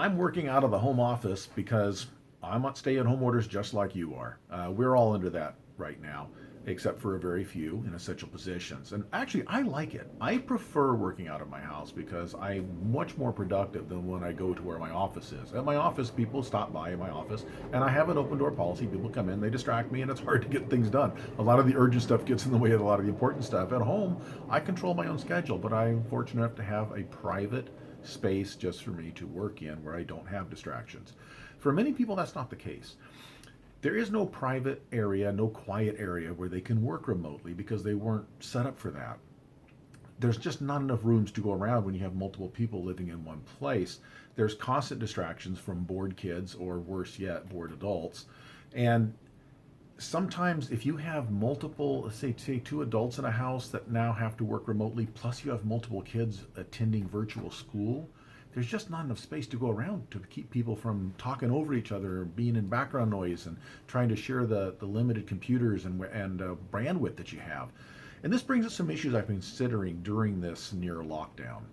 I'm working out of the home office because I'm on stay-at-home orders just like you are. We're all under that right now, except for a very few in essential positions. And actually, I like it. I prefer working out of my house because I'm much more productive than when I go to where my office is. At my office, people stop by in my office, and I have an open door policy. People come in, they distract me, and it's hard to get things done. A lot of the urgent stuff gets in the way of a lot of the important stuff. At home, I control my own schedule, but I'm fortunate enough to have a private space just for me to work in where I don't have distractions. For many people, that's not the case. There is no private area, no quiet area where they can work remotely because they weren't set up for that. There's just not enough rooms to go around when you have multiple people living in one place. There's constant distractions from bored kids or worse yet, bored adults. And sometimes if you have multiple, let's say two adults in a house that now have to work remotely, plus you have multiple kids attending virtual school, there's just not enough space to go around to keep people from talking over each other, being in background noise, and trying to share the limited computers and bandwidth that you have. And this brings us some issues I've been considering during this near lockdown.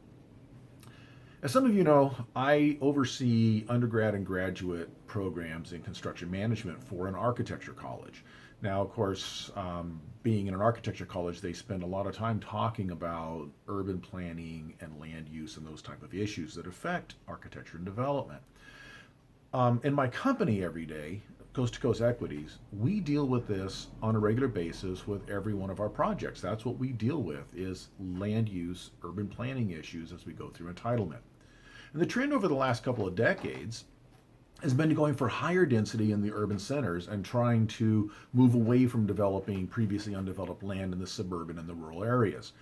As some of you know, I oversee undergrad and graduate programs in construction management for an architecture college. Now, of course, being in an architecture college, they spend a lot of time talking about urban planning and land use and those type of issues that affect architecture and development. In my company every day, Coast to Coast Equities, we deal with this on a regular basis with every one of our projects. That's what we deal with is land use, urban planning issues as we go through entitlement. And the trend over the last couple of decades has been going for higher density in the urban centers and trying to move away from developing previously undeveloped land in the suburban and the rural areas.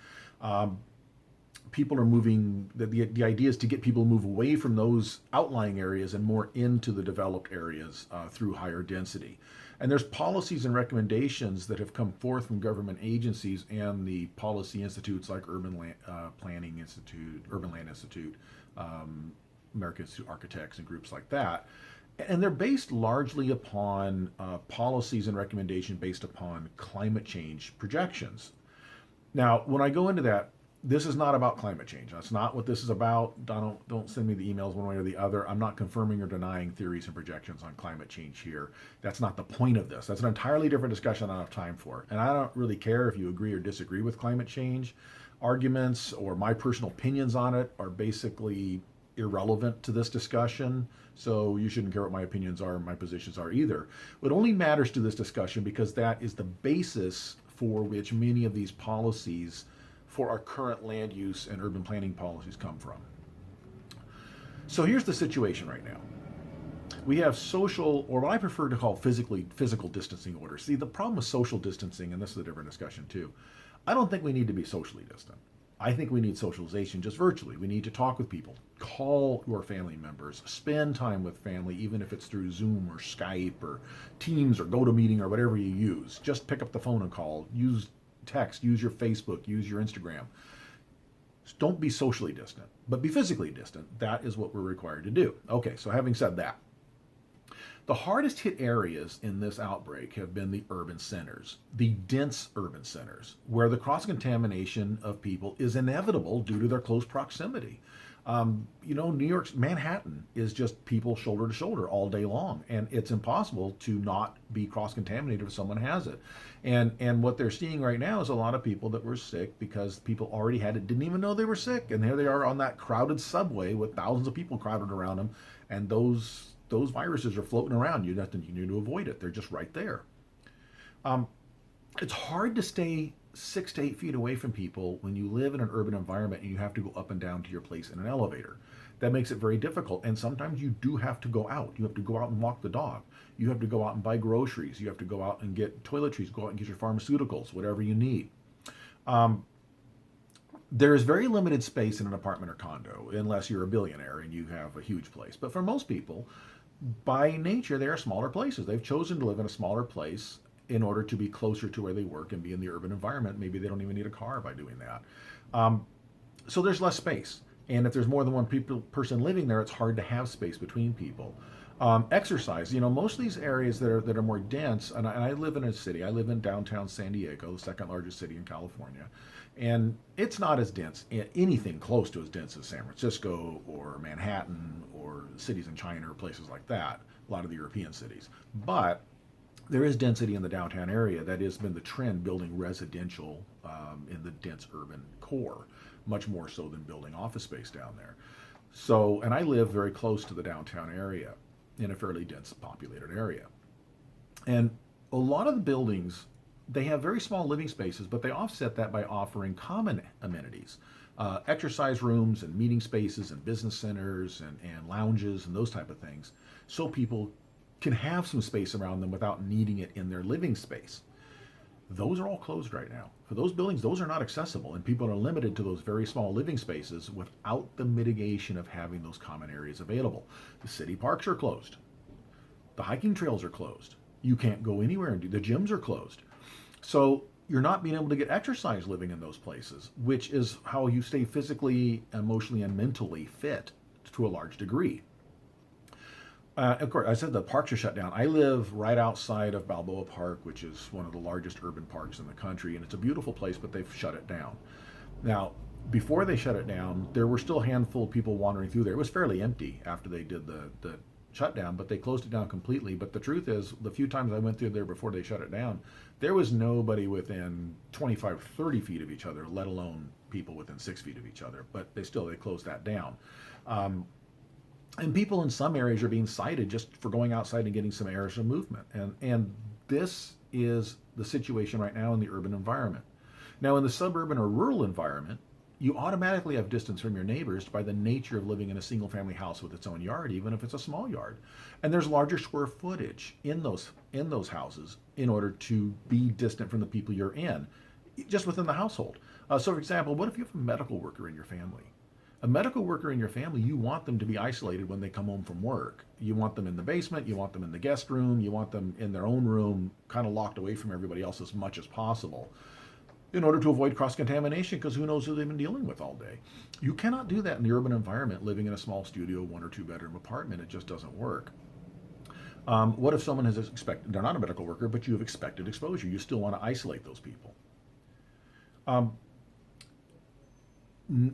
People are moving, the idea is to get people to move away from those outlying areas and more into the developed areas through higher density. And there's policies and recommendations that have come forth from government agencies and the policy institutes like Urban Planning Institute, Urban Land Institute, American Institute of Architects and groups like that. And they're based largely upon policies and recommendations based upon climate change projections. Now, when I go into that, this is not about climate change. That's not what this is about. Don't send me the emails one way or the other. I'm not confirming or denying theories and projections on climate change here. That's not the point of this. That's an entirely different discussion I don't have time for. And I don't really care if you agree or disagree with climate change. Arguments or my personal opinions on it are basically irrelevant to this discussion. So you shouldn't care what my opinions are, my positions are either. It only matters to this discussion because that is the basis for which many of these policies for our current land use and urban planning policies come from. So here's the situation right now. We have social, or what I prefer to call physical distancing orders. See, the problem with social distancing, and this is a different discussion too, I don't think we need to be socially distant. I think we need socialization just virtually. We need to talk with people, call your family members, spend time with family, even if it's through Zoom or Skype or Teams or GoToMeeting or whatever you use. Just pick up the phone and call. Use text, use your Facebook, use your Instagram. Don't be socially distant, but be physically distant. That is what we're required to do. Okay, so having said that, the hardest hit areas in this outbreak have been the urban centers, the dense urban centers, where the cross-contamination of people is inevitable due to their close proximity. New York's Manhattan is just people shoulder to shoulder all day long, and it's impossible to not be cross-contaminated if someone has it. And what they're seeing right now is a lot of people that were sick because people already had it, didn't even know they were sick, and there they are on that crowded subway with thousands of people crowded around them, and those viruses are floating around. You need to avoid it. They're just right there. It's hard to stay 6 to 8 feet away from people when you live in an urban environment and you have to go up and down to your place in an elevator. That makes it very difficult. And sometimes you do have to go out. You have to go out and walk the dog. You have to go out and buy groceries. You have to go out and get toiletries, go out and get your pharmaceuticals, whatever you need. There is very limited space in an apartment or condo unless you're a billionaire and you have a huge place. But for most people, by nature, they are smaller places. They've chosen to live in a smaller place in order to be closer to where they work and be in the urban environment. Maybe they don't even need a car by doing that. So there's less space. And if there's more than one person living there, it's hard to have space between people. Exercise. Most of these areas that are more dense, and I live in a city. I live in downtown San Diego, the second largest city in California, and it's not as dense, anything close to as dense as San Francisco or Manhattan or cities in China or places like that. A lot of the European cities, but there is density in the downtown area. That has been the trend, building residential in the dense urban core, much more so than building office space down there. So, and I live very close to the downtown area in a fairly dense populated area. And a lot of the buildings, they have very small living spaces, but they offset that by offering common amenities, exercise rooms and meeting spaces and business centers and lounges and those type of things, so people can have some space around them without needing it in their living space. Those are all closed right now. For those buildings, those are not accessible, and people are limited to those very small living spaces without the mitigation of having those common areas available. The city parks are closed. The hiking trails are closed. You can't go anywhere and the gyms are closed. So you're not being able to get exercise living in those places, which is how you stay physically, emotionally, and mentally fit to a large degree. Of course, I said the parks are shut down. I live right outside of Balboa Park, which is one of the largest urban parks in the country, and it's a beautiful place, but they've shut it down. Now, before they shut it down, there were still a handful of people wandering through there. It was fairly empty after they did the shutdown, but they closed it down completely. But the truth is, the few times I went through there before they shut it down, there was nobody within 25, 30 feet of each other, let alone people within 6 feet of each other. But they closed that down. And people in some areas are being cited just for going outside and getting some air, some movement. And this is the situation right now in the urban environment. Now, in the suburban or rural environment, you automatically have distance from your neighbors by the nature of living in a single family house with its own yard, even if it's a small yard. And there's larger square footage in those houses in order to be distant from the people you're in, just within the household. So for example, what if you have a medical worker in your family? A medical worker in your family, you want them to be isolated when they come home from work. You want them in the basement, you want them in the guest room, you want them in their own room, kind of locked away from everybody else as much as possible, in order to avoid cross-contamination, because who knows who they've been dealing with all day. You cannot do that in the urban environment, living in a small studio, 1 or 2 bedroom apartment. It just doesn't work. What if someone has expected, they're not a medical worker, but you have expected exposure? You still want to isolate those people.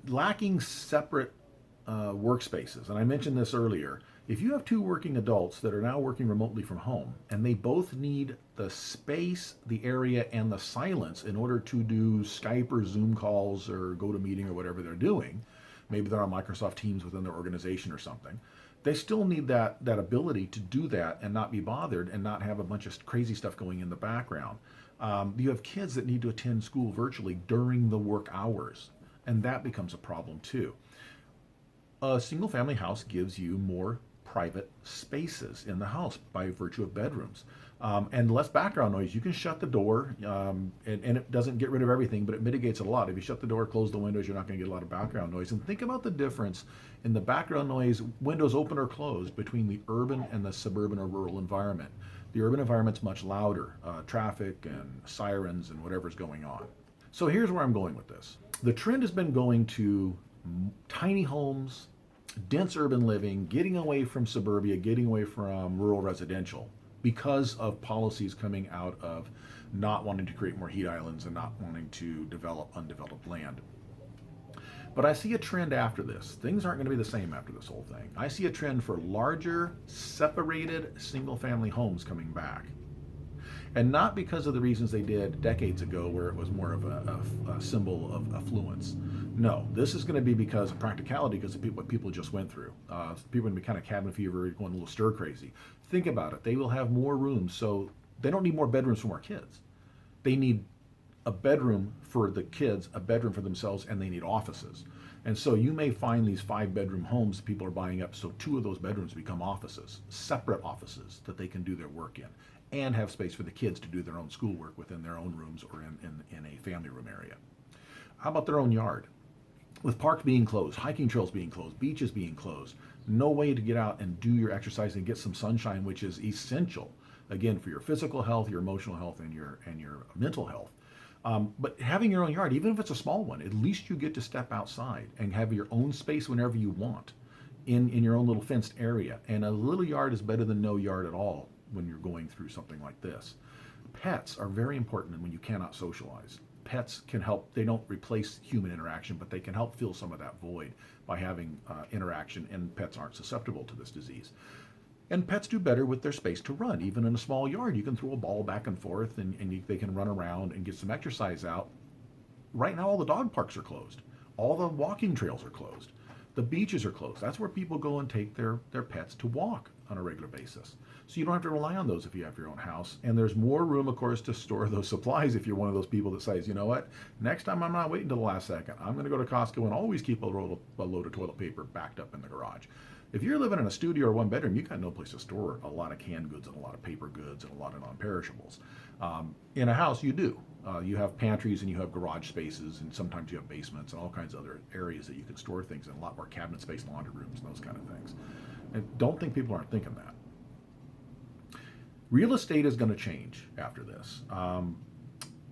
Lacking separate workspaces, and I mentioned this earlier. If you have 2 working adults that are now working remotely from home, and they both need the space, the area, and the silence in order to do Skype or Zoom calls or go to meeting or whatever they're doing, maybe they're on Microsoft Teams within their organization or something, they still need that ability to do that and not be bothered and not have a bunch of crazy stuff going in the background. You have kids that need to attend school virtually during the work hours, and that becomes a problem too. A single family house gives you more private spaces in the house by virtue of bedrooms, and less background noise. You can shut the door, and it doesn't get rid of everything, but it mitigates it a lot. If you shut the door, close the windows, you're not going to get a lot of background noise. And think about the difference in the background noise, windows open or closed, between the urban and the suburban or rural environment. The urban environment's much louder, traffic and sirens and whatever's going on. So here's where I'm going with this. The trend has been going to tiny homes, dense urban living, getting away from suburbia, getting away from rural residential, because of policies coming out of not wanting to create more heat islands and not wanting to develop undeveloped land. But I see a trend after this. Things aren't going to be the same after this whole thing. I see a trend for larger, separated, single-family homes coming back. And not because of the reasons they did decades ago, where it was more of a symbol of affluence. No, this is going to be because of practicality, because of what people just went through. People are going to be kind of cabin fever, going a little stir crazy. Think about it. They will have more rooms, so they don't need more bedrooms for more kids. They need a bedroom for the kids, a bedroom for themselves, and they need offices. And so you may find these 5-bedroom homes that people are buying up, so 2 of those bedrooms become offices, separate offices that they can do their work in, and have space for the kids to do their own schoolwork within their own rooms or in a family room area. How about their own yard? With parks being closed, hiking trails being closed, beaches being closed, no way to get out and do your exercise and get some sunshine, which is essential, again, for your physical health, your emotional health, and your mental health. But having your own yard, even if it's a small one, at least you get to step outside and have your own space whenever you want. in your own little fenced area. And a little yard is better than no yard at all when you're going through something like this. Pets are very important when you cannot socialize. Pets can help. They don't replace human interaction, but they can help fill some of that void by having interaction, and pets aren't susceptible to this disease. And pets do better with their space to run. Even in a small yard, you can throw a ball back and forth, and they can run around and get some exercise out. Right now, all the dog parks are closed. All the walking trails are closed. The beaches are closed. That's where people go and take their pets to walk on a regular basis. So you don't have to rely on those if you have your own house. And there's more room, of course, to store those supplies if you're one of those people that says, you know what, next time I'm not waiting till the last second. I'm going to go to Costco and always keep a load of toilet paper backed up in the garage. If you're living in a studio or one bedroom, you got no place to store a lot of canned goods and a lot of paper goods and a lot of non-perishables. In a house, you do. You have pantries and you have garage spaces, and sometimes you have basements and all kinds of other areas that you can store things in, a lot more cabinet space, laundry rooms, and those kind of things. And don't think people aren't thinking that. Real estate is going to change after this.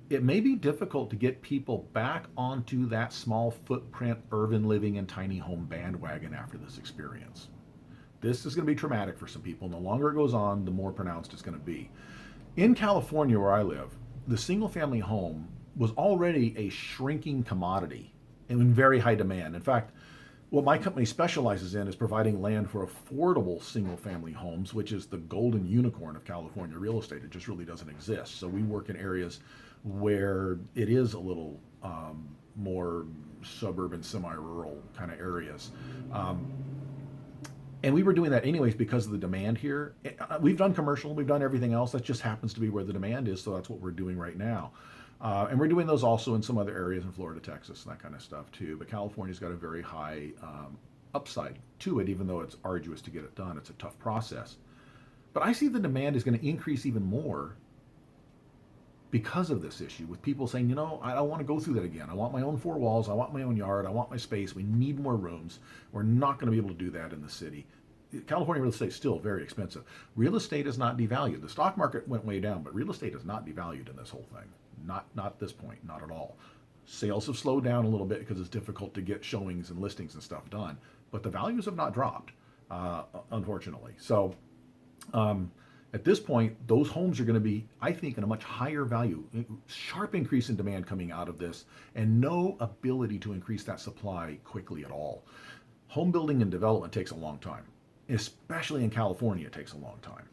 It may be difficult to get people back onto that small footprint, urban living and tiny home bandwagon after this experience. This is going to be traumatic for some people, and the longer it goes on, the more pronounced it's going to be. In California, where I live, the single family home was already a shrinking commodity and in very high demand. In fact, what my company specializes in is providing land for affordable single family homes, which is the golden unicorn of California real estate. It just really doesn't exist. So we work in areas where it is a little more suburban, semi-rural kind of areas. And we were doing that anyways because of the demand here. We've done commercial, we've done everything else. That just happens to be where the demand is, so that's what we're doing right now. And we're doing those also in some other areas in Florida, Texas, and that kind of stuff too. But California's got a very high upside to it, even though it's arduous to get it done. It's a tough process. But I see the demand is going to increase even more because of this issue, with people saying, you know, I don't want to go through that again. I want my own four walls. I want my own yard. I want my space. We need more rooms. We're not going to be able to do that in the city. California real estate is still very expensive. Real estate is not devalued. The stock market went way down, but real estate is not devalued in this whole thing. Not at this point, not at all. Sales have slowed down a little bit because it's difficult to get showings and listings and stuff done, but the values have not dropped, unfortunately. So at this point, those homes are going to be, I think, in a much higher value, sharp increase in demand coming out of this, and no ability to increase that supply quickly at all. Home building and development takes a long time. Especially in California, it takes a long time.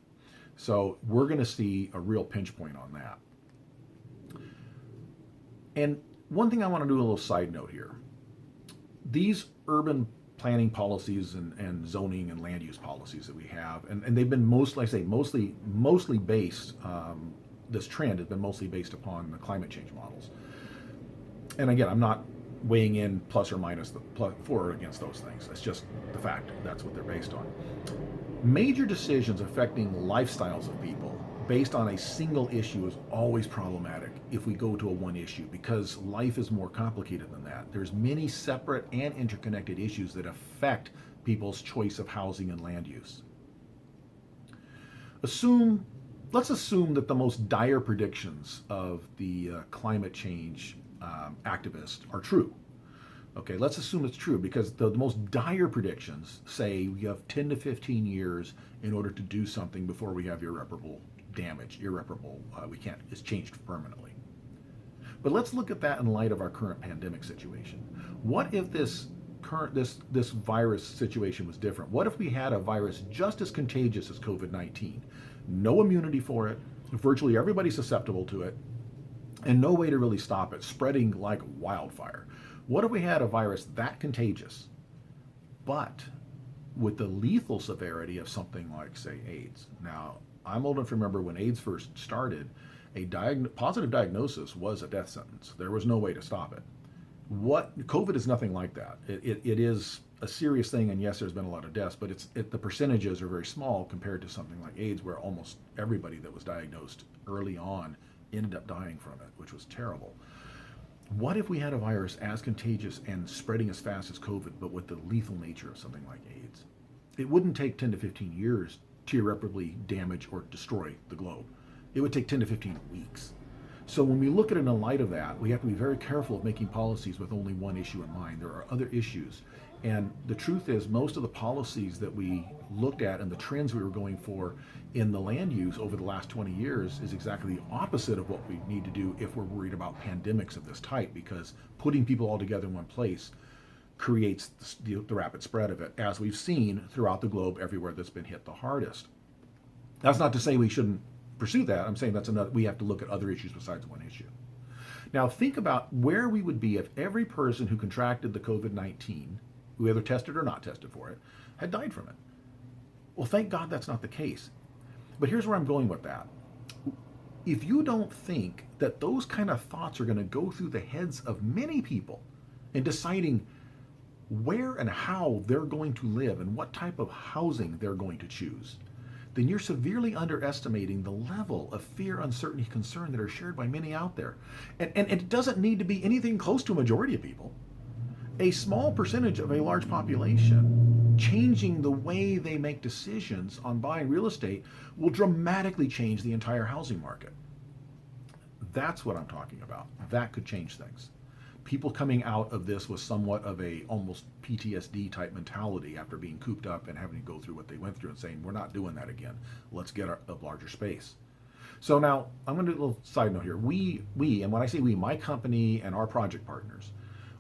So we're going to see a real pinch point on that. And one thing I want to do a little side note here. These urban planning policies and zoning and land use policies that we have, and they've been mostly based, this trend has been mostly based upon the climate change models. And again, I'm not weighing in plus or minus for or against those things. It's just the fact that's what they're based on. Major decisions affecting lifestyles of people based on a single issue is always problematic if we go to a one issue, because life is more complicated than that. There's many separate and interconnected issues that affect people's choice of housing and land use. Let's assume that the most dire predictions of the climate change activists are true. Okay, let's assume it's true, because the most dire predictions say we have 10 to 15 years in order to do something before we have irreparable damage. It's changed permanently. But let's look at that in light of our current pandemic situation. What if this virus situation was different? What if we had a virus just as contagious as COVID-19? No immunity for it, virtually everybody's susceptible to it, and no way to really stop it, spreading like wildfire. What if we had a virus that contagious, but with the lethal severity of something like, say, AIDS? Now, I'm old enough to remember when AIDS first started, a positive diagnosis was a death sentence. There was no way to stop it. COVID is nothing like that. It is a serious thing, and yes, there's been a lot of deaths, but the percentages are very small compared to something like AIDS, where almost everybody that was diagnosed early on ended up dying from it, which was terrible. What if we had a virus as contagious and spreading as fast as COVID, but with the lethal nature of something like AIDS? It wouldn't take 10 to 15 years to irreparably damage or destroy the globe. It would take 10 to 15 weeks. So when we look at it in the light of that, we have to be very careful of making policies with only one issue in mind. There are other issues, And the truth is, most of the policies that we looked at and the trends we were going for in the land use over the last 20 years is exactly the opposite of what we need to do if we're worried about pandemics of this type, because putting people all together in one place creates the rapid spread of it, as we've seen throughout the globe everywhere that's been hit the hardest. That's not to say we shouldn't pursue that. I'm saying that's another, we have to look at other issues besides one issue. Now think about where we would be if every person who contracted the COVID-19, who either tested or not tested for it, had died from it. Well, thank God that's not the case. But here's where I'm going with that. If you don't think that those kind of thoughts are going to go through the heads of many people in deciding where and how they're going to live and what type of housing they're going to choose, then you're severely underestimating the level of fear, uncertainty, concern that are shared by many out there. And it doesn't need to be anything close to a majority of people. A small percentage of a large population changing the way they make decisions on buying real estate will dramatically change the entire housing market. That's what I'm talking about. That could change things. People coming out of this with somewhat of a almost PTSD type mentality after being cooped up and having to go through what they went through and saying, we're not doing that again. Let's get a larger space. So now I'm going to do a little side note here. We, and when I say we, my company and our project partners,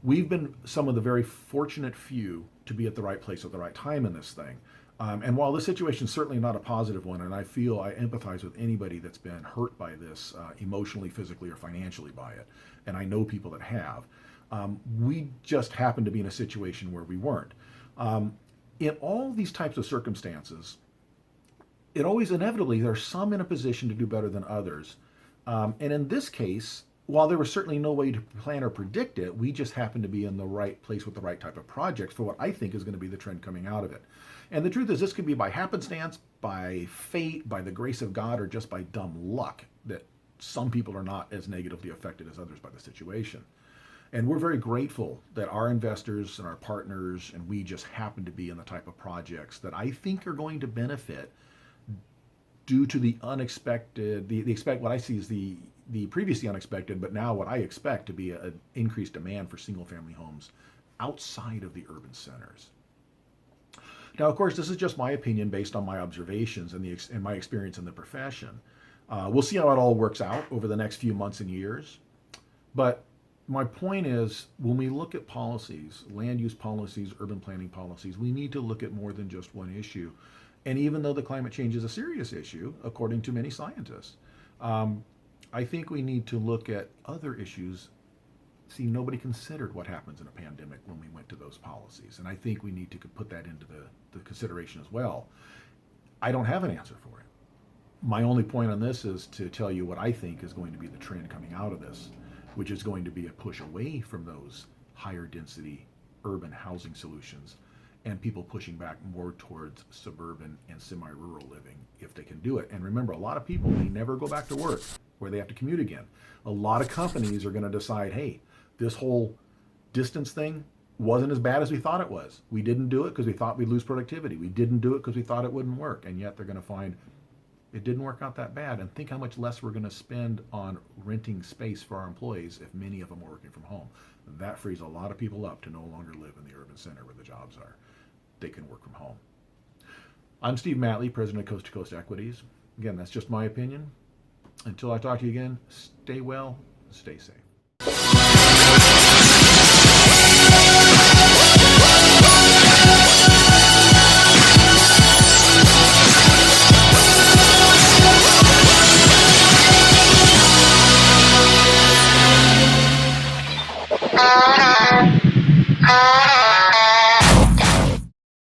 we've been some of the very fortunate few to be at the right place at the right time in this thing. And while this situation is certainly not a positive one, and I feel I empathize with anybody that's been hurt by this emotionally, physically, or financially by it, and I know people that have, we just happen to be in a situation where we weren't. In all these types of circumstances, it always inevitably, there's some in a position to do better than others. And in this case, while there was certainly no way to plan or predict it, we just happened to be in the right place with the right type of projects for what I think is going to be the trend coming out of it. And the truth is, this could be by happenstance, by fate, by the grace of God, or just by dumb luck that some people are not as negatively affected as others by the situation. And we're very grateful that our investors and our partners and we just happen to be in the type of projects that I think are going to benefit due to the unexpected, what I see is the previously unexpected, but now what I expect to be an increased demand for single family homes outside of the urban centers. Now, of course, this is just my opinion based on my observations and my experience in the profession. We'll see how it all works out over the next few months and years. But my point is, when we look at policies, land use policies, urban planning policies, we need to look at more than just one issue. And even though the climate change is a serious issue, according to many scientists, I think we need to look at other issues. See, nobody considered what happens in a pandemic when we went to those policies. And I think we need to put that into the consideration as well. I don't have an answer for it. My only point on this is to tell you what I think is going to be the trend coming out of this, which is going to be a push away from those higher density urban housing solutions and people pushing back more towards suburban and semi-rural living if they can do it. And remember, a lot of people may never go back to work where they have to commute again. A lot of companies are going to decide, hey, this whole distance thing wasn't as bad as we thought it was. We didn't do it because we thought we'd lose productivity. We didn't do it because we thought it wouldn't work. And yet they're going to find it didn't work out that bad. And think how much less we're going to spend on renting space for our employees if many of them are working from home. That frees a lot of people up to no longer live in the urban center where the jobs are. They can work from home. I'm Steve Matley, president of Coast to Coast Equities. Again, that's just my opinion. Until I talk to you again, stay well, stay safe.